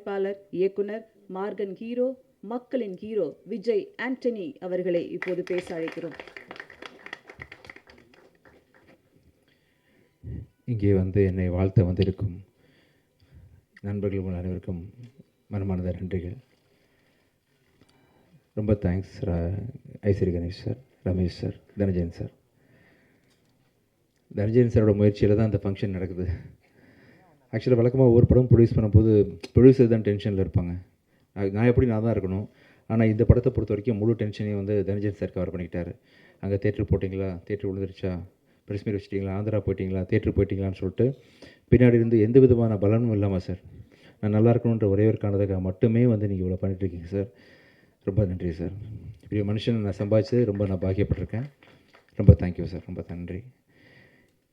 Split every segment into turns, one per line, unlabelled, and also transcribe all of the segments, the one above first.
இசையமைப்பாளர், இயக்குனர், Morgan hero, மக்களின் ஹீரோ விஜய் ஆண்டனி அவர்களை இப்போது பேச அழைக்கிறோம்.
இங்கே வந்து என்னை வாழ்த்த வந்திருக்கும் நண்பர்கள் அனைவருக்கும் மனமார்ந்த நன்றிகள். ரொம்ப thanks Ishari Ganesh sir, Ramesh sir, Dhananjayan sir. Dhananjayan சாரோட முயற்சியில் தான் அந்த ஃபங்க்ஷன் நடக்குது. ஆக்சுவலாக வழக்கமாக ஒவ்வொரு படம் ப்ரொடியூஸ் பண்ணும்போது ப்ரொடியூசர் தான் டென்ஷனில் இருப்பாங்க. நான் தான் இருக்கணும். ஆனால் இந்த படத்தை பொறுத்த வரைக்கும் முழு டென்ஷனையும் வந்து தனஞ்சயன் சார் கவர் பண்ணிக்கிட்டார். அங்கே தேட்டர் போட்டிங்களா, தேட்டர் விழுந்துருச்சா, ப்ரெஸ் மீட் வச்சிட்டிங்களா, ஆந்திரா போயிட்டிங்களா, தேட்டர் போயிட்டிங்களான்னு சொல்லிட்டு பின்னாடி இருந்து எந்த விதமான பலனும் இல்லாமல் சார், நான் நல்லா இருக்கணுன்ற ஒரே ஒரு காரணத்துக்காக மட்டுமே வந்து நீங்கள் இவ்வளோ பண்ணிட்டுருக்கீங்க சார். ரொம்ப நன்றி சார். இப்படி மனுஷன் நான் சம்பாதிச்சு நான் பாக்கியப்பட்டிருக்கேன். ரொம்ப தேங்க்யூ சார், ரொம்ப நன்றி.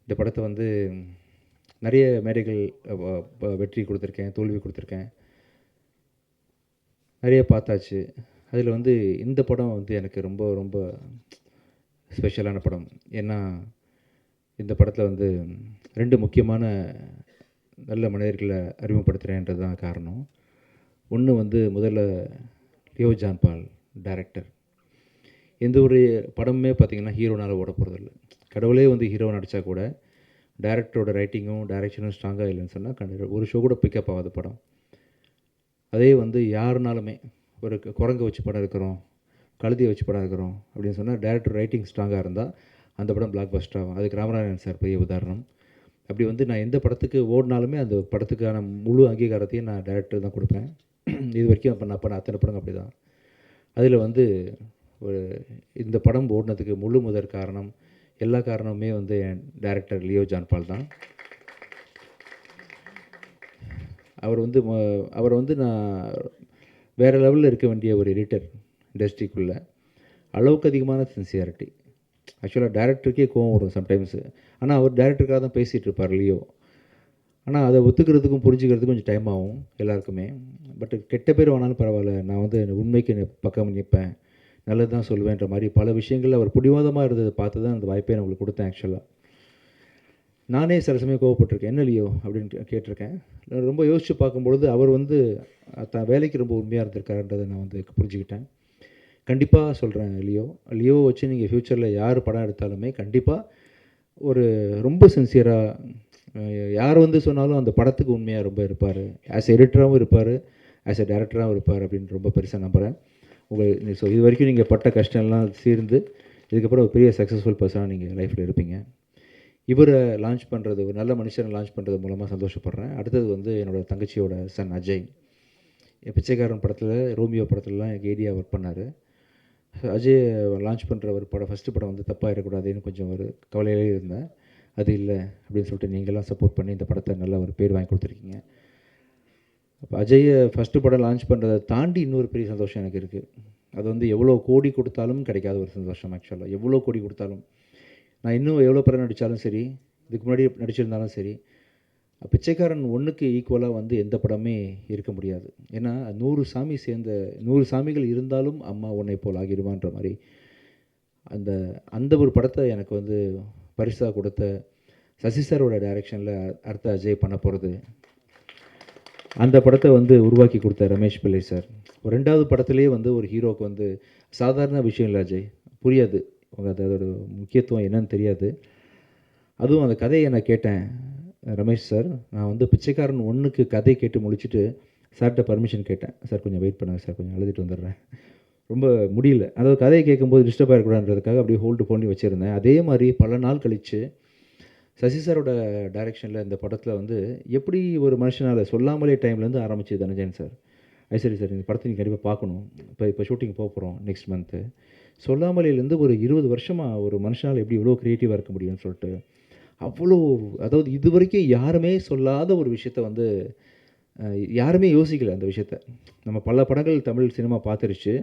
இந்த படத்தை வந்து நிறைய மேடைகள் வெற்றி கொடுத்துருக்கேன், தோல்வி கொடுத்துருக்கேன், நிறைய பார்த்தாச்சு. அதில் வந்து இந்த படம் வந்து எனக்கு ரொம்ப ரொம்ப ஸ்பெஷலான படம். ஏன்னா இந்த படத்தில் வந்து 2 முக்கியமான நல்ல மனிதர்களை அறிமுகப்படுத்துகிறேன்றது தான் காரணம். ஒன்று வந்து முதல்ல லியோ ஜான் பால் டைரக்டர். எந்த ஒரு படமுமே பார்த்திங்கன்னா ஹீரோனால் ஓட போகிறதில்ல. கடவுளே வந்து ஹீரோ நடித்தா கூட டைரக்டரோட ரைட்டிங்கும் டைரக்ஷனும் ஸ்ட்ராங்காக இல்லைன்னு சொன்னால் ஒரு ஷோ கூட பிக்கப் ஆகாத படம். அதே வந்து யாருனாலுமே ஒரு குரங்கை வச்சு படம் இருக்கிறோம், கழுதியை வச்சு படம் இருக்கிறோம் அப்படின்னு சொன்னால் டைரக்டர் ரைட்டிங் ஸ்ட்ராங்காக இருந்தால் அந்த படம் பிளாக் பஸ்டர் ஆகும். அதுக்கு ராமநாதன் சார் பெரிய உதாரணம். அப்படி வந்து நான் எந்த படத்துக்கு ஓடினாலுமே அந்த படத்துக்கான முழு அங்கீகாரத்தையும் நான் டைரக்டர் தான் கொடுப்பேன். இது வரைக்கும் நான் பண்ண அத்தனை படம் அப்படி தான். அதில் வந்து இந்த படம் ஓடினதுக்கு முழு முதற் காரணம், எல்லா காரணமுமே வந்து என் டைரக்டர் லியோ ஜான் பால் தான். அவர் வந்து நான் வேறு லெவலில் இருக்க வேண்டிய ஒரு எடிட்டர் இண்டஸ்ட்ரிக்குள்ளே. அளவுக்கு அதிகமான சின்சியாரிட்டி. ஆக்சுவலாக டைரக்டருக்கே கோவம் வரும் சம்டைம்ஸு. ஆனால் அவர் டைரக்டருக்காக தான் பேசிகிட்டு இருப்பார் லியோ. ஆனால் அதை ஒத்துக்கிறதுக்கும் புரிஞ்சுக்கிறதுக்கும் கொஞ்சம் டைம் ஆகும் எல்லாருக்குமே. பட் கெட்ட பேர் வேணாலும் பரவாயில்ல, நான் வந்து உண்மைக்கு பக்கம் நிற்பேன், நல்லது தான் சொல்லுவேன்ற மாதிரி பல விஷயங்கள் அவர் பிடிவாதமாக இருந்ததை பார்த்து தான் அந்த வாய்ப்பை நான் உங்களுக்கு கொடுத்தேன். ஆக்சுவலாக நானே சில சமயம் கோவப்பட்டிருக்கேன், என்ன லியோ அப்படின்னு கேட்டிருக்கேன். நான் ரொம்ப யோசித்து பார்க்கும்பொழுது அவர் வந்து தான் வேலைக்கு ரொம்ப உண்மையாக இருந்திருக்காருன்றதை நான் வந்து புரிஞ்சுக்கிட்டேன். கண்டிப்பாக சொல்கிறேன், லியோ வச்சு நீங்கள் ஃப்யூச்சரில் யார் படம் எடுத்தாலுமே கண்டிப்பாக ஒரு ரொம்ப சின்சியராக யார் வந்து சொன்னாலும் அந்த படத்துக்கு உண்மையாக ரொம்ப இருப்பார். ஆஸ் எடிட்டராகவும் இருப்பார், ஆஸ் எ டேரக்டராகவும் இருப்பார் அப்படின்னு ரொம்ப பெருசாக நம்புகிறேன். ஸோ இது வரைக்கும் நீங்கள் பட்ட கஷ்டம்லாம் தீர்ந்து இதுக்கப்புறம் ஒரு பெரிய சக்ஸஸ்ஃபுல் பர்சனாக நீங்கள் லைஃப்பில் இருப்பீங்க. இவரை லான்ச் பண்ணுறது, ஒரு நல்ல மனுஷனை லான்ச் பண்ணுறது மூலமாக சந்தோஷப்படுறேன். அடுத்தது வந்து என்னோடய தங்கச்சியோட சன் அஜய். பிச்சைக்காரன் படத்தில், ரோமியோ படத்துலலாம் எனக்கு ஏடியா ஒர்க் பண்ணார். அஜய் லான்ச் பண்ணுற ஒரு படம், ஃபஸ்ட்டு படம் வந்து தப்பாக இருக்கக்கூடாதுன்னு கொஞ்சம் ஒரு கவலையிலே இருந்தேன். அது இல்லை அப்படின்னு சொல்லிட்டு நீங்கள்லாம் சப்போர்ட் பண்ணி இந்த படத்தை நல்ல ஒரு பேர் வாங்கி கொடுத்துருக்கீங்க. அப்போ அஜயை ஃபஸ்ட்டு படம் லான்ச் பண்ணுறதை தாண்டி இன்னொரு பெரிய சந்தோஷம் எனக்கு இருக்குது. அது வந்து எவ்வளோ கோடி கொடுத்தாலும் கிடைக்காத ஒரு சந்தோஷம். ஆக்சுவலாக எவ்வளோ கோடி கொடுத்தாலும், நான் இன்னும் எவ்வளோ படம் நடித்தாலும் சரி, இதுக்கு முன்னாடி நடிச்சிருந்தாலும் சரி, பிச்சைக்காரன் 1க்கு ஈக்குவலாக வந்து எந்த படமே இருக்க முடியாது. ஏன்னா 100 சாமிகள் இருந்தாலும் அம்மா உன்னை போல் ஆகிடுவான்ற மாதிரி அந்த ஒரு படத்தை எனக்கு வந்து பரிசாக கொடுத்த சசி சாரோட டைரக்ஷனில் அடுத்த அஜய் பண்ண போகிறது. அந்த படத்தை வந்து உருவாக்கி கொடுத்த ரமேஷ் பிள்ளை சார். ஒரு 2வது படத்துலேயே வந்து ஒரு ஹீரோவுக்கு வந்து சாதாரண விஷயம் இல்லை அஜய், புரியாது, அதோட முக்கியத்துவம் என்னன்னு தெரியாது. அதுவும் அந்த கதையை நான் கேட்டேன், ரமேஷ் சார், நான் வந்து பிச்சைக்காரன் 1க்கு கதை கேட்டு முடிச்சுட்டு சார்கிட்ட பர்மிஷன் கேட்டேன். சார் கொஞ்சம் வெயிட் பண்ணுங்கள் சார், கொஞ்சம் அழுதுட்டு வந்துடுறேன், ரொம்ப முடியல, அதாவது கதையை கேட்கும்போது டிஸ்டர்ப் ஆகிடக்கூடாதுன்றதுக்காக அப்படியே ஹோல்டு பண்ணி வச்சுருந்தேன். அதே மாதிரி பல நாள் கழித்து சசி சாரோட டைரெக்ஷனில் இந்த படத்தில் வந்து எப்படி ஒரு மனுஷனால் சொல்லாமலே டைம்லேருந்து ஆரம்பிச்சு தனஞ்சயன் சார், ஐஸ்வரி சார் இந்த படத்தை நீங்கள் கண்டிப்பாக பார்க்கணும், இப்போ ஷூட்டிங் போக போகிறோம் நெக்ஸ்ட் மந்த்து, சொல்லாமலேருந்து ஒரு 20 வருஷமாக ஒரு மனுஷனால் எப்படி இவ்வளோ க்ரியேட்டிவாக இருக்க முடியும்னு சொல்லிட்டு அவ்வளோ, அதாவது இது வரைக்கும் யாருமே சொல்லாத ஒரு விஷயத்த வந்து யாருமே யோசிக்கலை. அந்த விஷயத்த நம்ம பல படங்கள் தமிழ் சினிமா பார்த்துருச்சு,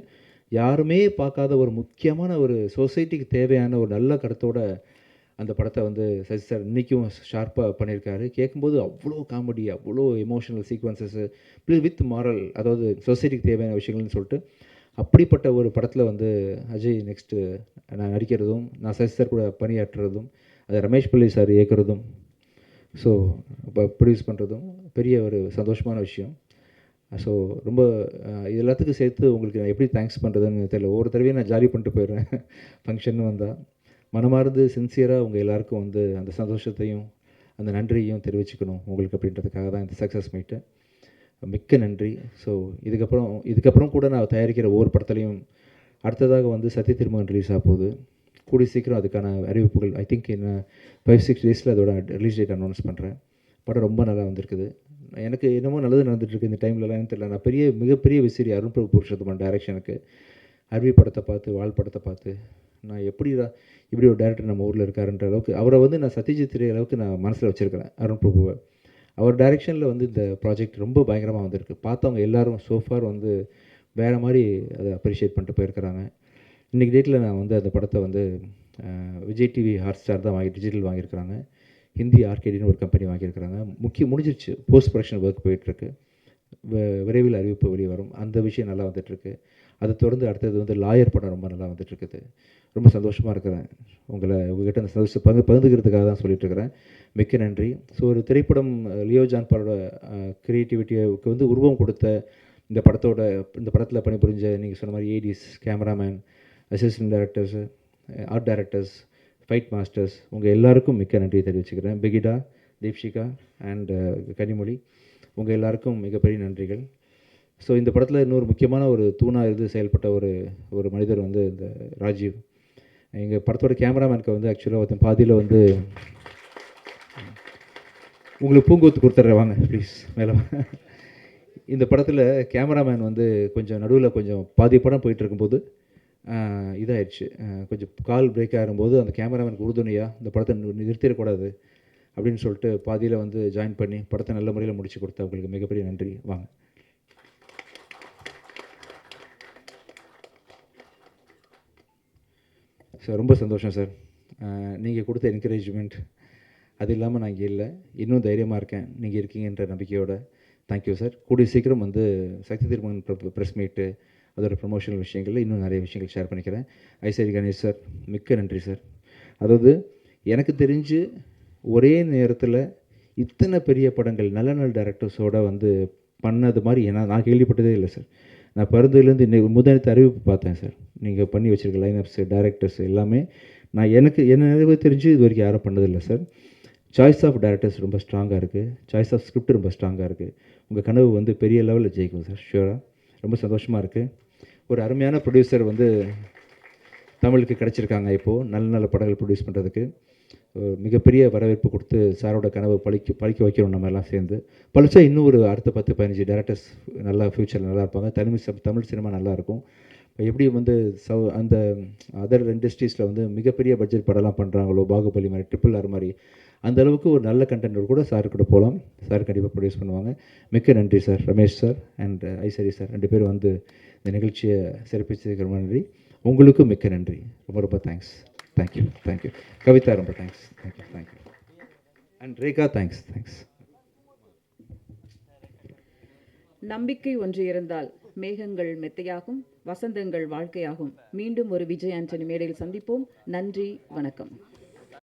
யாருமே பார்க்காத ஒரு முக்கியமான ஒரு சொசைட்டிக்கு தேவையான ஒரு நல்ல கருத்தோட அந்த படத்தை வந்து சசி சார் இன்றைக்கும் ஷார்ப்பாக பண்ணியிருக்காரு. கேட்கும்போது அவ்வளோ காமெடி, அவ்வளோ emotional sequences plus with moral, அதாவது சொசைட்டிக்கு தேவையான விஷயங்கள்னு சொல்லிட்டு அப்படிப்பட்ட ஒரு படத்தில் வந்து அஜய் நெக்ஸ்ட்டு நான் நடிக்கிறதும், நான் சசி சார் கூட பணியாற்றுறதும், அதை ரமேஷ் பிள்ளை சார் இயக்குறதும், ஸோ இப்போ ப்ரொடியூஸ் பண்ணுறதும் பெரிய ஒரு சந்தோஷமான விஷயம். ஸோ ரொம்ப இது எல்லாத்துக்கும் சேர்த்து உங்களுக்கு நான் எப்படி தேங்க்ஸ் பண்ணுறதுன்னு தெரியல. ஒவ்வொரு தடவையும் நான் ஜாலி பண்ணிட்டு போயிடுறேன் ஃபங்க்ஷன் வந்தால். மனமார்ந்து சின்சியராக உங்கள் எல்லாருக்கும் வந்து அந்த சந்தோஷத்தையும் அந்த நன்றியையும் தெரிவிச்சுக்கணும் உங்களுக்கு அப்படின்றதுக்காக தான் இந்த சக்ஸஸ் மீட்டு. மிக்க நன்றி. ஸோ இதுக்கப்புறம் கூட நான் தயாரிக்கிற ஒவ்வொரு படத்துலையும் அடுத்ததாக வந்து சத்ய திருமகன் ரிலீஸ் ஆக போகுது. கூடிய சீக்கிரம் அதுக்கான அறிவிப்புகள் ஐ திங்க் இன்னும் 5-6 டேஸில் அதோட ரிலீஸ் டேட் அனௌன்ஸ் பண்ணுறேன். படம் ரொம்ப நல்லா வந்திருக்குது. எனக்கு என்னமோ நல்லது நடந்துகிட்ருக்கு இந்த டைம்லலாம் தெரியல. நான் மிகப்பெரிய விசிறி அருண் பிரபு புருஷோத்தமன் டைரக்ஷனுக்கு அருவி படத்தை பார்த்து வால் படத்தை பார்த்து நான் இப்படி ஒரு டேரக்டர் நம்ம ஊரில் இருக்காருன்ற அளவுக்கு அவரை வந்து நான் சத்யஜித் ரே அளவுக்கு நான் மனசில் வச்சுருக்கிறேன் அருண் பிரபுவை. அவர் டைரெக்ஷனில் வந்து இந்த ப்ராஜெக்ட் ரொம்ப பயங்கரமாக வந்திருக்கு. பார்த்தவங்க எல்லோரும் சோஃபார் வந்து வேறு மாதிரி அதை அப்ரிஷியேட் பண்ணிட்டு போயிருக்கிறாங்க. இன்றைக்கி டேட்டில் நான் வந்து அந்த படத்தை வந்து விஜய் டிவி ஹாட்ஸ்டார் தான் டிஜிட்டல் வாங்கியிருக்கிறாங்க. ஹிந்தி ஆர்கேடின்னு ஒரு கம்பெனி வாங்கியிருக்கிறாங்க. முடிஞ்சிருச்சு. போஸ்ட் ப்ரொடக்ஷன் ஒர்க் போயிட்டுருக்கு. விரைவில் அறிவிப்பு வெளியே வரும். அந்த விஷயம் நல்லா வந்துட்டுருக்கு. அதை தொடர்ந்து அடுத்தது வந்து லாயர் படம் ரொம்ப நல்லா வந்துட்டுருக்குது. ரொம்ப சந்தோஷமாக இருக்கிறேன். உங்கள்கிட்ட அந்த சந்தோஷத்தை பகிர்ந்துக்கிறதுக்காக தான் சொல்லிட்டுருக்கிறேன். மிக்க நன்றி. ஸோ ஒரு திரைப்படம் லியோ ஜான் பாலோட க்ரியேட்டிவிட்டிக்கு வந்து உருவம் கொடுத்த இந்த படத்தில் பணிபுரிஞ்ச நீங்கள் சொன்ன மாதிரி ADs, cameraman, assistant directors, art directors, fight masters உங்கள் எல்லாருக்கும் மிக்க நன்றி தெரிவிச்சுக்கிறேன். பிகிடா, தீப்ஷிகா அண்ட் கனிமொழி உங்கள் எல்லாருக்கும் மிகப்பெரிய நன்றிகள். ஸோ இந்த படத்தில் இன்னொரு முக்கியமான ஒரு தூணாக இருந்து செயல்பட்ட ஒரு மனிதர் வந்து இந்த ராஜீவ். எங்கள் படத்தோட கேமராமேனுக்கு வந்து ஆக்சுவலாக ஒருத்தன் பாதியில் வந்து உங்களுக்கு பூங்கொத்து கொடுத்துட்றேன் வாங்க ப்ளீஸ் மேலே. இந்த படத்தில் கேமராமேன் வந்து கொஞ்சம் நடுவில் கொஞ்சம் பாதி படம் போயிட்டு இருக்கும்போது இதாகிடுச்சு. கொஞ்சம் கால் பிரேக் ஆகும்போது அந்த கேமராமேனுக்கு உறுதுணையாக இந்த படத்தை நிறுத்திடக்கூடாது அப்படின்னு சொல்லிட்டு பாதியில் வந்து ஜாயின் பண்ணி படத்தை நல்ல முறையில் முடிச்சு கொடுத்தா உங்களுக்கு மிகப்பெரிய நன்றி. வாங்க. சார் ரொம்ப சந்தோஷம் சார். நீங்கள் கொடுத்த என்கரேஜ்மெண்ட் அது இல்லாமல் நான் இங்கே இல்லை. இன்னும் தைரியமாக இருக்கேன் நீங்கள் இருக்கீங்கன்ற நம்பிக்கையோட. Thank you sir. கூடிய சீக்கிரம் வந்து சக்தி திருமகன் ப்ரெஸ் மீட்டு அதோட ப்ரொமோஷனல் விஷயங்களில் இன்னும் நிறைய விஷயங்கள் ஷேர் பண்ணிக்கிறேன். ஐசரி கணேஷ் சார் மிக்க நன்றி சார். அதாவது எனக்கு தெரிஞ்சு ஒரே நேரத்தில் இத்தனை பெரிய படங்கள் நல்ல நல்ல டேரக்டர்ஸோடு வந்து பண்ணது மாதிரி நான் கேள்விப்பட்டதே இல்லை சார். நான் பிறந்ததுலேருந்து இன்னைக்கு முதலத்து அறிவிப்பு பார்த்தேன் சார். நீங்கள் பண்ணி வச்சுருக்க லைனப்ஸு, டேரக்டர்ஸ் எல்லாமே என்ன நிறைய தெரிஞ்சு இது வரைக்கும் யாரும் பண்ணதில்லை சார். சாய்ஸ் ஆஃப் டேரக்டர்ஸ் ரொம்ப ஸ்ட்ராங்காக இருக்குது. சாய்ஸ் ஆஃப் ஸ்கிரிப்ட் ரொம்ப ஸ்ட்ராங்காக இருக்குது. உங்கள் கனவு வந்து பெரிய லெவலில் ஜெயிக்கும் சார் ஷூராக. ரொம்ப சந்தோஷமாக இருக்குது. ஒரு அருமையான ப்ரொடியூசர் வந்து தமிழுக்கு கிடச்சிருக்காங்க. இப்போது நல்ல நல்ல படங்கள் ப்ரொடியூஸ் பண்ணுறதுக்கு மிகப்பெரிய வரவேற்பு கொடுத்து சாரோட கனவை பழிக்க வைக்கிறோம். நம்ம எல்லாம் சேர்ந்து பழிச்சா இன்னும் ஒரு அடுத்த 10-15 டேரக்டர்ஸ் நல்லா ஃப்யூச்சரில் நல்லா இருப்பாங்க. தமிழ் சினிமா நல்லாயிருக்கும். எப்படி வந்து அந்த அதர் இண்டஸ்ட்ரீஸில் வந்து மிகப்பெரிய பட்ஜெட் படம்லாம் பண்ணுறாங்களோ, பாகுபலி மாதிரி, RRR மாதிரி, அந்த அளவுக்கு ஒரு நல்ல கண்டென்ட் கூட சார் கூட போகலாம். சார் கண்டிப்பாக ப்ரொடியூஸ் பண்ணுவாங்க. மிக்க நன்றி sir. Ramesh sir and Ishari sir 2 பேரும் வந்து இந்த நிகழ்ச்சியை சிறப்பிச்சதுக்கு ரொம்ப நன்றி. உங்களுக்கும் மிக்க நன்றி. ரொம்ப ரொம்ப தேங்க்ஸ். தேங்க்யூ. கவிதா ரொம்ப thanks. Thank you. And Rekha thanks.
நம்பிக்கை ஒன்று இருந்தால் மேகங்கள் மெத்தையாகும், வசந்தங்கள் வாழ்க்கையாகும். மீண்டும் ஒரு விஜய் ஆண்டனி மேடையில் சந்திப்போம். நன்றி, வணக்கம்.